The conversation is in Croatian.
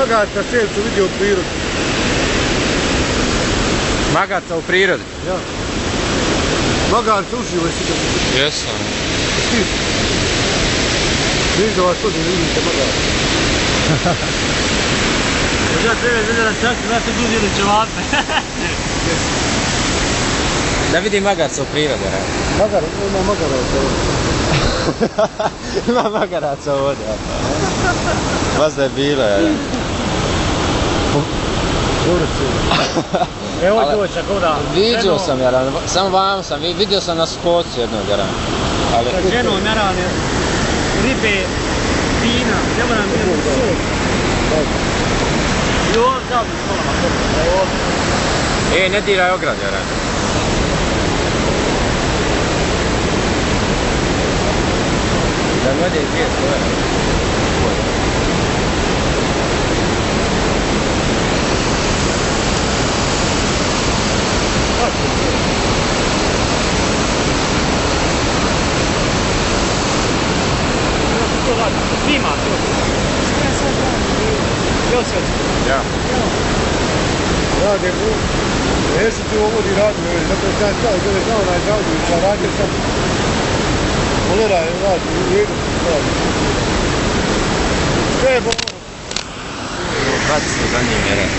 Magaca Selcu vidio u prirodi. Magaca u prirodi? Ja. Magarca uživo jesi ga. Jesam. Ti? Viš da vas ovdje vidite magarca. Ja treba vidjeti na času, znate ljudi ili ćevape. Da vidi magarca u prirodi, radi. Ima magaraca ovdje. Ima magaraca ovdje. Vas da je bilo, ja. Dobro se. Evo doći, ako da. Vidio sam, Jaran, samo vam sam, vidio sam na skocu jednog, Jaran. Sa ženom, Jaran, ribe, vina, nema nam jednu sol. I on dao mi solama, E, ne diraj ograd, Jaran. Da vode dvije svoje. Snima to. Josip. Ja. Rade bu. Jesu ti ovo vodi radio, zato sam stao, kada je znao najzavljuju, šta radio sam. Pogledaj, radi, jedu se radi. Sve je bolno. Pati se za njim, Jaran.